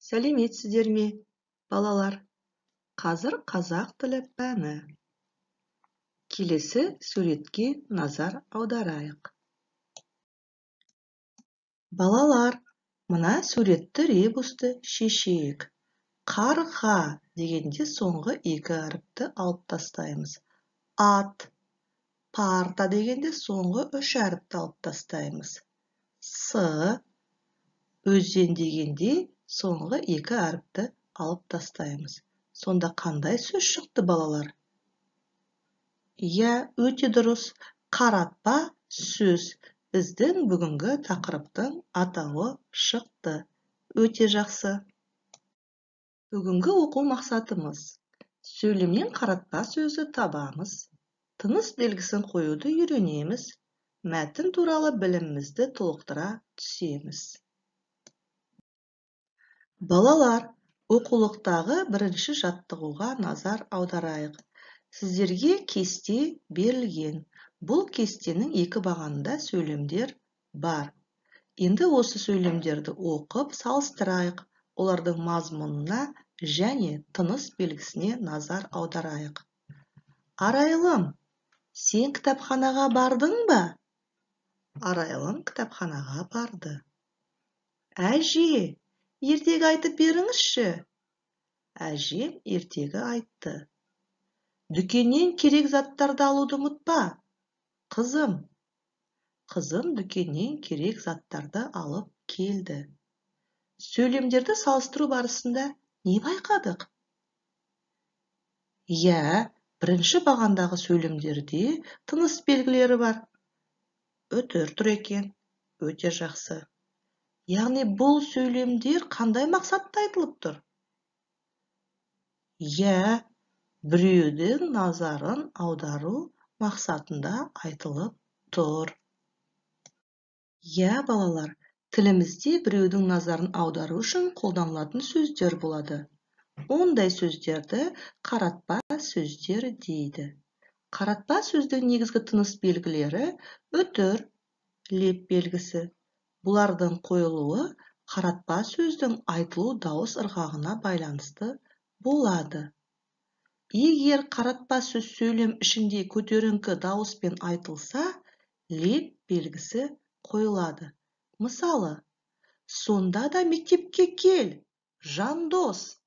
Сәлеметсіздер ме, балалар? Қазір қазақ тілі пәні. Келесі суретке назар аударайық. Балалар, мына суретті ребусты шешейік. Қарға дегенде соңғы екі әріпті алып тастаймыз. Ат, парта дегенде соңғы үш әріпті алып тастаймыз. С, өзен дегенде соңғы екі әріпті алып тастаймыз. Сонда қандай сөз шықты, балалар? Иә, өте дұрыс. Қаратпа сөз. Біздің бүгінгі тақырыптың атауы шықты. Өте жақсы. Бүгінгі оқу мақсатымыз. Сөйлемнен қаратпа сөзі табамыз. Тыныс белгісін қоюды үйренеміз. Мәтін туралы білімімізді толықтыра түсеміз. Балалар, оқулықтағы бірінші жаттығуға назар аударайық. Сіздерге кесте берілген. Бұл кестенің екі бағанында сөйлемдер бар. Енді осы сөйлемдерді оқып салыстырайық. Олардың мазмұнына және тыныс белгісіне назар аударайық. Арайлым, сен кітапханаға бардың ба? Арайлым кітапханаға барды. Әже, ертегі айтып беріңізші. Әжем ертегі айтты. Дүкеннен керек заттарды алуды ұмытпа. Қызым дүкеннен керек заттарды алып келді. Сөйлемдерді салыстыру барысында не байқадық? Иә, бірінші бағандағы сөйлемдерде тыныс белгілері бар. Үтір тұр екен. Өте жақсы. Яғни бұл сөйлемдер қандай мақсатта айтылып тұр? Иә, біреудің назарын аудару мақсатында айтылып тұр. Иә, балалар, тілімізде біреудің назарын аудару үшін қолданылатын сөздер болады. Ондай сөздерді қаратпа сөздер дейді. Қаратпа сөздің негізгі тыныс белгілері үтір, леп белгісі. Бұлардың қойылуы қаратпа сөздің айтылу дауыс ырғағына байланысты болады. Егер қаратпа сөз сөйлем ішінде көтеріңкі дауыспен айтылса, леп белгісі қойылады. Мысалы, сонда да мектепке кел, жандос.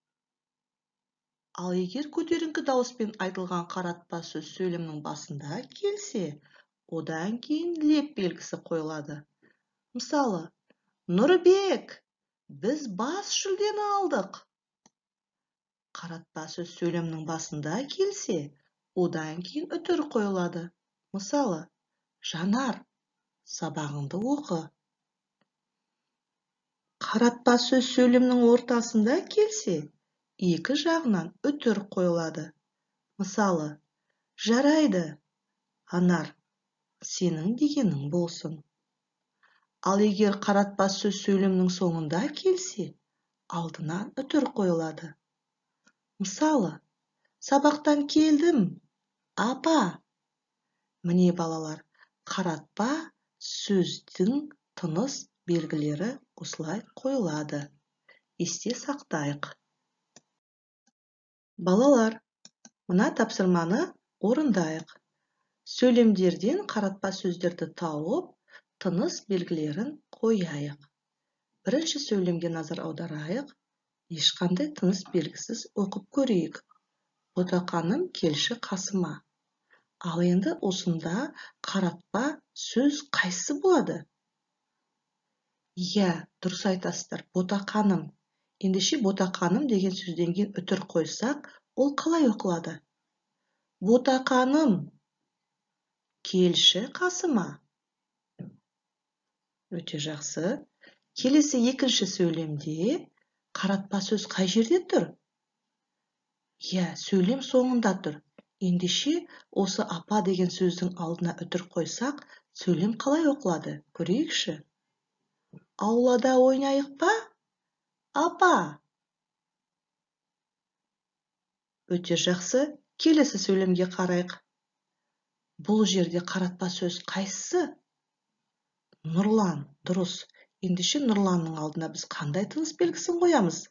Ал егер көтеріңкі дауыспен айтылған қаратпа сөз сөйлемнің басында келсе, одан кейін леп белгісі қойылады. Мысалы, Нұрбек, біз бас жүлдені алдық. Қаратпа сөз сөйлемнің басында келсе, одан кейін үтір қойылады. Мысалы, Жанар, сабағыңды оқы. Қаратпа сөз сөйлемнің ортасында келсе, екі жағынан үтір қойылады. Мысалы, жарайды, Анар, сенің дегенің болсын. Ал егер қаратпа сөз сөйлемнің соңында келсе, алдынан үтір қойылады. Мысалы, сабақтан келдім, апа. Міне балалар, қаратпа сөздің тыныс белгілері осылай қойылады. Есте сақтайық. Балалар, мына тапсырманы орындайық. Сөйлемдерден қаратпа сөздерді тауып, тыныс белгілерін қояйық. Бірінші сөйлемге назар аударайық. Ешқандай тыныс белгісіз оқып көрейік. Ботақаным келші қасыма. Ал енді осында қаратпа сөз қайсы болады? Иә, дұрыс айтасыздар, ботақаным. Ендеше ботақаным деген сөзден кейін үтір қойсақ, ол қалай оқылады? Ботақаным, келші қасыма. Өте жақсы. Келесі екінші сөйлемде қаратпа сөз қай жерде тұр? Иә, сөйлем соңында тұр. Ендеше осы апа деген сөздің алдына үтір қойсақ, сөйлем қалай оқылады? Көрейікші. Аулада ойнайық па? Апа. Өте жақсы. Келесі сөйлемге қарайық. Бұл жерде қаратпа сөз қайсысы? Нұрлан, дұрыс. Ендеше Нұрланның алдына біз қандай тыныс белгісін қоямыз?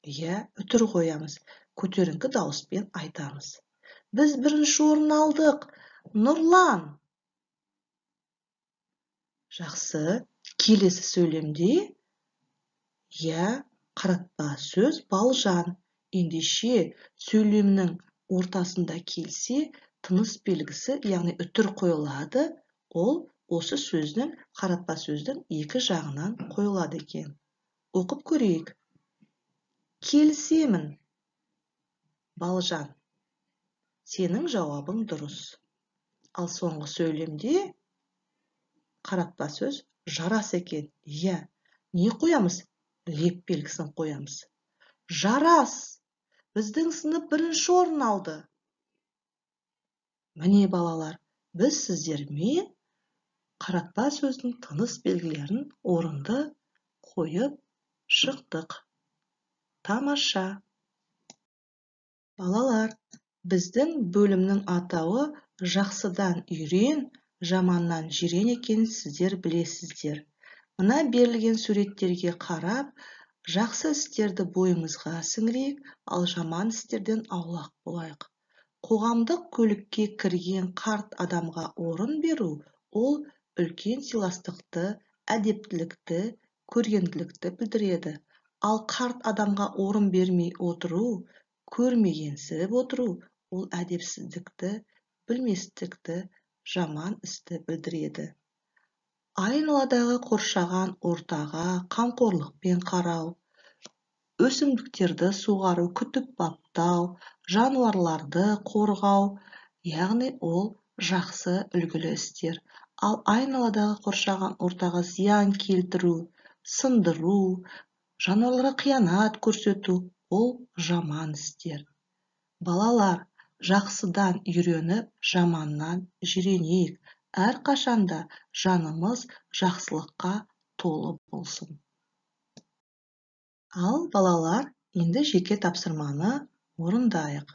үтір қоямыз, көтеріңкі дауыспен айтамыз. Біз бірінші орын алдық, Нұрлан. Жақсы, келесі сөйлемде қаратпа сөз Балжан. Ендеше сөйлемнің ортасында келсе, тыныс белгісі, яғни үтір қойылады. Ол осы сөздің, қаратпа сөздің екі жағынан қойылады екен. Оқып көрейік. Келісемін. Балжан. Сенің жауабың дұрыс. Ал соңғы сөйлемде қаратпа сөз жарас екен. Не қоямыз? Леп белгісін қоямыз. Жарас. Біздің сынып бірінші орын алды. Міне балалар, біз сіздермен қаратпа сөздің тыныс белгілерін орынды қойып шықтық. Тамаша. Балалар, біздің бөлімнің атауы жақсыдан үйрен, жаманнан жирен екенін сіздер білесіздер. Мына берілген суреттерге қарап, жақсы істерді бойымызға сіңірейік, ал жаман істерден аулақ болайық. Қоғамдық көлікке кірген қарт адамға орын беру, ол үлкен сыйластықты, әдептілікті, көргенділікті білдіреді. Ал қарт адамға орын бермей отыру, көрмегенсіп отыру, ол әдепсіздікті, білместікті, жаман істі білдіреді. Айналадағы қоршаған ортаға қамқорлықпен қарау, өсімдіктерді суғару, күтіп-баптау, жануарларды қорғау, яғни ол жақсы үлгілі істер. Ал айналадағы қоршаған ортаға зиян келтіру, сындыру, жануарларға қиянат көрсету, ол жаман істер. Балалар, жақсыдан үйреніп, жаманнан жиренейік. Әрқашанда жанымыз жақсылыққа толы болсын. Ал балалар, енді жеке тапсырманы орындайық.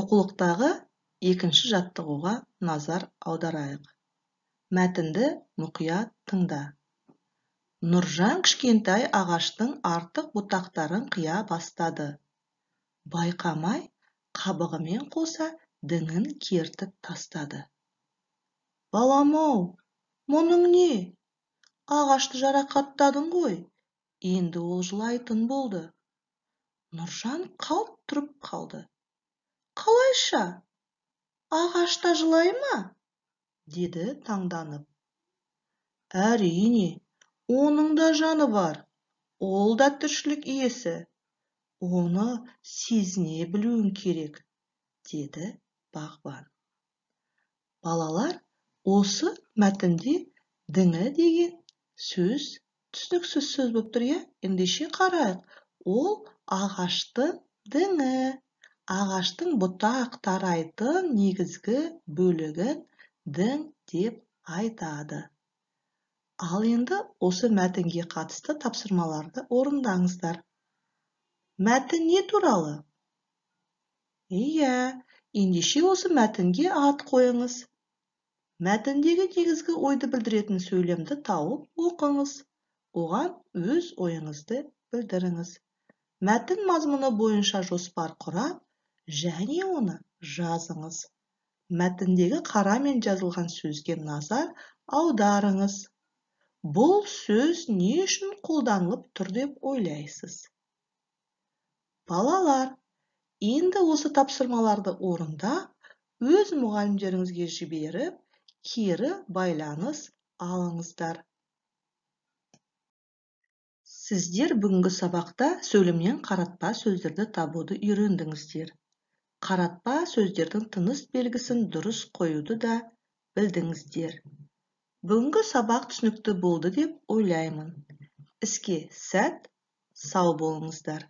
Оқулықтағы екінші жаттығуға назар аударайық. Мәтінді мұқият тыңда. Нұржан кішкентай ағаштың артық бұтақтарын қия бастады. Байқамай, қабығымен қоса діңін кертіп тастады. Балам-ау, мұның не? Ағашты жарақаттадың ғой. Енді ол жылайтын болды. Нұржан қалт тұрып қалды. Қалайша? Ағашта жылай ма? Деді таңданып. Әрине, оның да жаны бар. Ол да тіршілік иесі. Оны сезіне білуің керек, деді бағбан. Балалар, осы мәтінде діңі деген сөз түсініксіз сөз болып тұр, ендеше қарайық. Ол ағаштың діңі. Ағаштың бұтақ тарайтын негізгі бөлігін дің деп айтады. Ал енді осы мәтінге қатысты тапсырмаларды орындаңыздар. Мәтін не туралы? Ендеше осы мәтінге ат қойыңыз. Мәтіндегі негізгі ойды білдіретін сөйлемді тауып оқыңыз. Оған өз ойыңызды білдіріңіз. Мәтін мазмұны бойынша жоспар құрап, және оны жазыңыз. Мәтіндегі қарамен жазылған сөзге назар аударыңыз. Бұл сөз не үшін қолданылып тұр деп ойлайсыз? Балалар, енді осы тапсырмаларды орындап, өз мұғалімдеріңізге жіберіп, кері байланыс алыңыздар. Сіздер бүгінгі сабақта сөйлемнен қаратпа сөздерді табуды үйрендіңіздер. Қаратпа сөздердің тыныс белгісін дұрыс қоюды да білдіңіздер. Бүгінгі сабақ түсінікті болды деп ойлаймын. Іске сәт, сау болыңыздар.